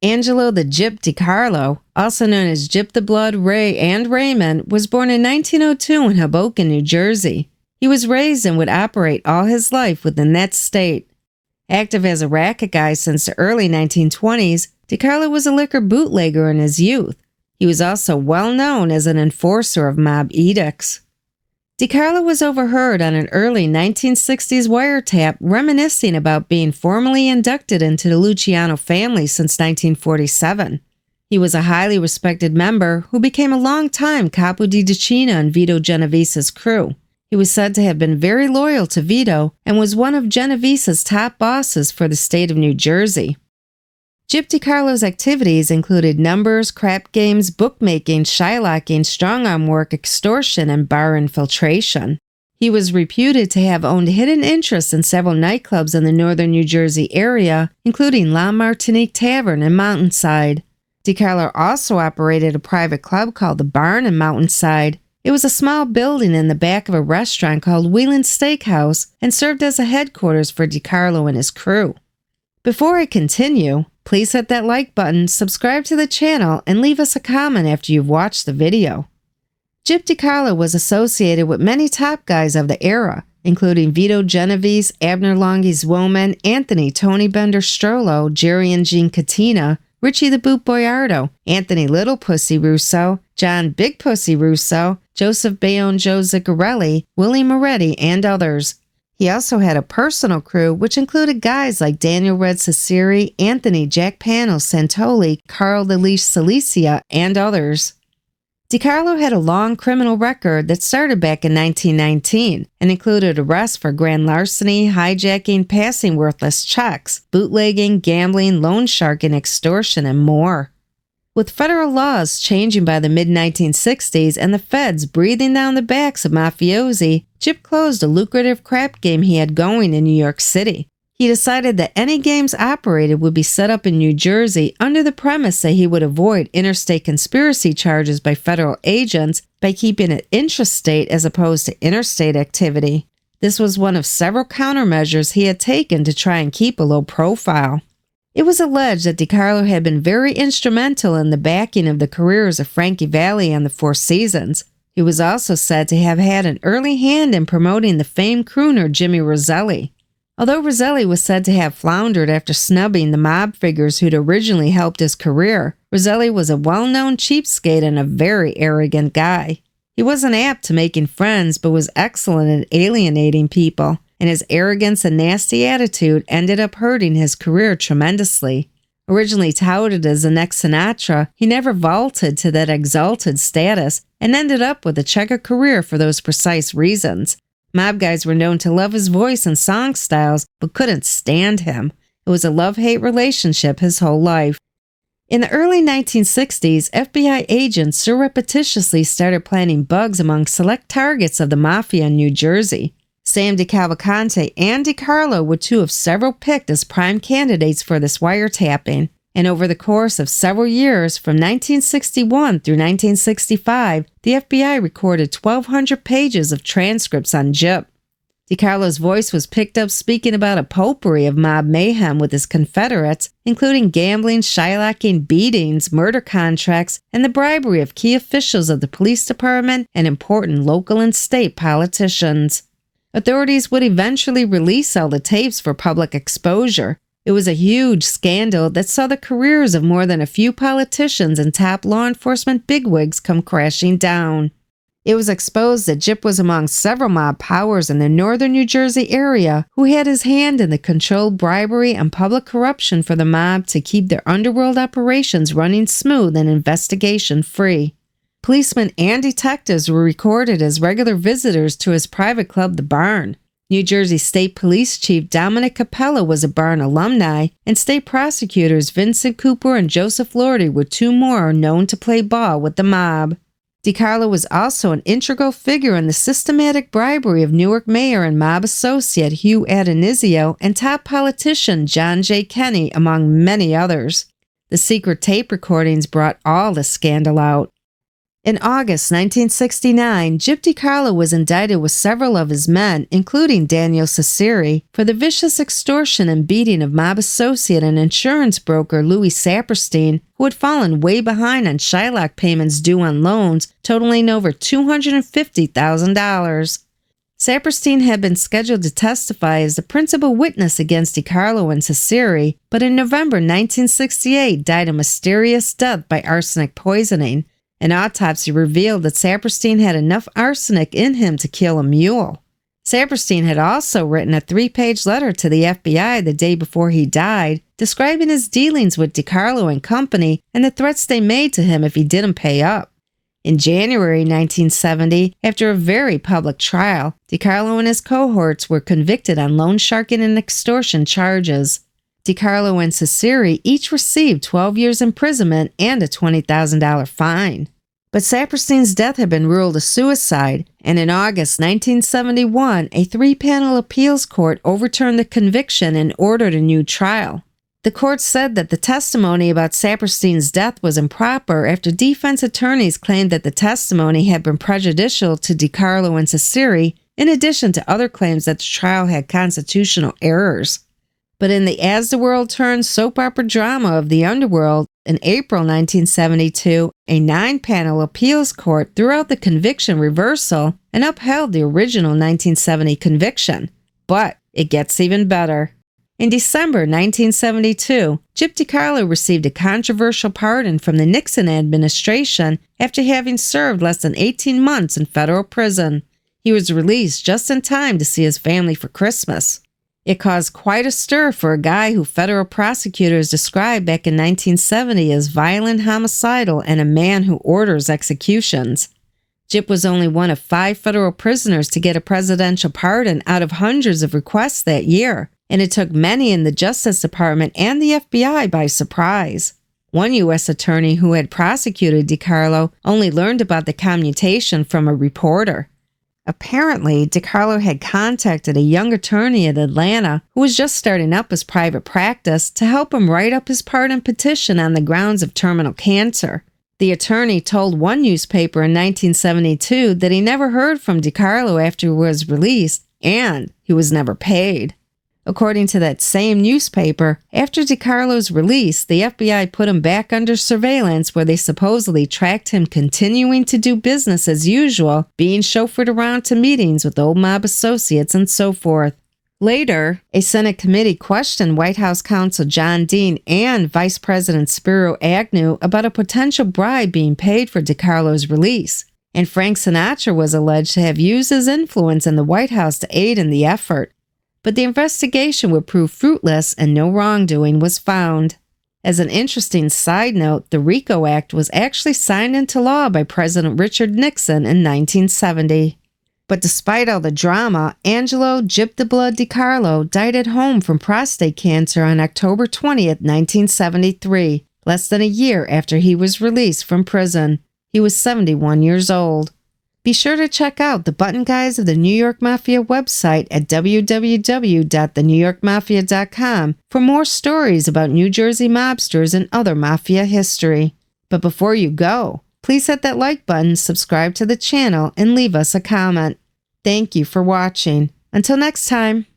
Angelo the Gyp DeCarlo, also known as Gyp the Blood, Ray, and Raymond, was born in 1902 in Hoboken, New Jersey. He was raised and would operate all his life within that state. Active as a racket guy since the early 1920s, DeCarlo was a liquor bootlegger in his youth. He was also well known as an enforcer of mob edicts. DeCarlo was overheard on an early 1960s wiretap reminiscing about being formally inducted into the Luciano family since 1947. He was a highly respected member who became a long-time Capo di Decina and Vito Genovese's crew. He was said to have been very loyal to Vito and was one of Genovese's top bosses for the state of New Jersey. Gyp DeCarlo's activities included numbers, crap games, bookmaking, shylocking, strong-arm work, extortion, and bar infiltration. He was reputed to have owned hidden interests in several nightclubs in the northern New Jersey area, including La Martinique Tavern and Mountainside. DeCarlo also operated a private club called the Barn in Mountainside. It was a small building in the back of a restaurant called Wheelan Steakhouse and served as a headquarters for DeCarlo and his crew. Before I continue, please hit that like button, subscribe to the channel, and leave us a comment after you've watched the video. Gyp DeCarlo was associated with many top guys of the era, including Vito Genovese, Abner Longy's Woman, Anthony Tony Bender Strollo, Jerry and Jean Katina, Richie the Boot Boiardo, Anthony Little Pussy Russo, John Big Pussy Russo, Joseph Bayonne Joe Ziccarelli, Willie Moretti, and others. He also had a personal crew, which included guys like Daniel Red Ciceri, Anthony Jack Panos Santoli, Carl the Leash Silesia, and others. DeCarlo had a long criminal record that started back in 1919 and included arrests for grand larceny, hijacking, passing worthless checks, bootlegging, gambling, loan sharking, extortion, and more. With federal laws changing by the mid-1960s and the feds breathing down the backs of mafiosi, Gyp closed a lucrative crap game he had going in New York City. He decided that any games operated would be set up in New Jersey under the premise that he would avoid interstate conspiracy charges by federal agents by keeping it intrastate as opposed to interstate activity. This was one of several countermeasures he had taken to try and keep a low profile. It was alleged that DeCarlo had been very instrumental in the backing of the careers of Frankie Valli and the Four Seasons. He was also said to have had an early hand in promoting the famed crooner Jimmy Roselli. Although Roselli was said to have floundered after snubbing the mob figures who'd originally helped his career, Roselli was a well-known cheapskate and a very arrogant guy. He wasn't apt to making friends, but was excellent at alienating people, and his arrogance and nasty attitude ended up hurting his career tremendously. Originally touted as the next Sinatra, he never vaulted to that exalted status and ended up with a checkered career for those precise reasons. Mob guys were known to love his voice and song styles, but couldn't stand him. It was a love-hate relationship his whole life. In the early 1960s, FBI agents surreptitiously started planting bugs among select targets of the Mafia in New Jersey. Sam DeCavalcante and DeCarlo were two of several picked as prime candidates for this wiretapping, and over the course of several years, from 1961 through 1965, the FBI recorded 1,200 pages of transcripts on Gyp. DeCarlo's voice was picked up speaking about a potpourri of mob mayhem with his confederates, including gambling, shylocking, beatings, murder contracts, and the bribery of key officials of the police department and important local and state politicians. Authorities would eventually release all the tapes for public exposure. It was a huge scandal that saw the careers of more than a few politicians and top law enforcement bigwigs come crashing down. It was exposed that Gyp was among several mob powers in the northern New Jersey area who had his hand in the controlled bribery and public corruption for the mob to keep their underworld operations running smooth and investigation-free. Policemen and detectives were recorded as regular visitors to his private club, The Barn. New Jersey State Police Chief Dominic Capello was a Barn alumni, and state prosecutors Vincent Cooper and Joseph Lordy were two more known to play ball with the mob. DeCarlo was also an integral figure in the systematic bribery of Newark Mayor and mob associate Hugh Addonizio and top politician John J. Kenney, among many others. The secret tape recordings brought all the scandal out. In August 1969, Gyp DeCarlo was indicted with several of his men, including Daniel Cesare, for the vicious extortion and beating of mob associate and insurance broker Louis Saperstein, who had fallen way behind on Shylock payments due on loans totaling over $250,000. Saperstein had been scheduled to testify as the principal witness against DeCarlo and Cesare, but in November 1968 died a mysterious death by arsenic poisoning. An autopsy revealed that Saperstein had enough arsenic in him to kill a mule. Saperstein had also written a 3-page letter to the FBI the day before he died, describing his dealings with DeCarlo and company and the threats they made to him if he didn't pay up. In January 1970, after a very public trial, DeCarlo and his cohorts were convicted on loan sharking and extortion charges. DeCarlo and Cesare each received 12 years imprisonment and a $20,000 fine. But Saperstein's death had been ruled a suicide, and in August 1971, a 3-panel appeals court overturned the conviction and ordered a new trial. The court said that the testimony about Saperstein's death was improper after defense attorneys claimed that the testimony had been prejudicial to DeCarlo and Cesare, in addition to other claims that the trial had constitutional errors. But in the As the World Turns soap opera drama of the underworld, in April 1972, a 9-panel appeals court threw out the conviction reversal and upheld the original 1970 conviction. But it gets even better. In December 1972, Gyp DeCarlo received a controversial pardon from the Nixon administration after having served less than 18 months in federal prison. He was released just in time to see his family for Christmas. It caused quite a stir for a guy who federal prosecutors described back in 1970 as violent, homicidal, and a man who orders executions. Gyp was only one of 5 federal prisoners to get a presidential pardon out of hundreds of requests that year, and it took many in the Justice Department and the FBI by surprise. One U.S. attorney who had prosecuted DeCarlo only learned about the commutation from a reporter. Apparently, DeCarlo had contacted a young attorney in Atlanta who was just starting up his private practice to help him write up his pardon petition on the grounds of terminal cancer. The attorney told one newspaper in 1972 that he never heard from DeCarlo after he was released, and he was never paid. According to that same newspaper, after DeCarlo's release, the FBI put him back under surveillance where they supposedly tracked him continuing to do business as usual, being chauffeured around to meetings with old mob associates and so forth. Later, a Senate committee questioned White House counsel John Dean and Vice President Spiro Agnew about a potential bribe being paid for DeCarlo's release, and Frank Sinatra was alleged to have used his influence in the White House to aid in the effort. But the investigation would prove fruitless and no wrongdoing was found. As an interesting side note, the RICO Act was actually signed into law by President Richard Nixon in 1970. But despite all the drama, Angelo "Gyp the Blood" DeCarlo died at home from prostate cancer on October 20th, 1973, less than a year after he was released from prison. He was 71 years old. Be sure to check out the button guys of the New York Mafia website at www.thenewyorkmafia.com for more stories about New Jersey mobsters and other mafia history. But before you go, please hit that like button, subscribe to the channel, and leave us a comment. Thank you for watching. Until next time.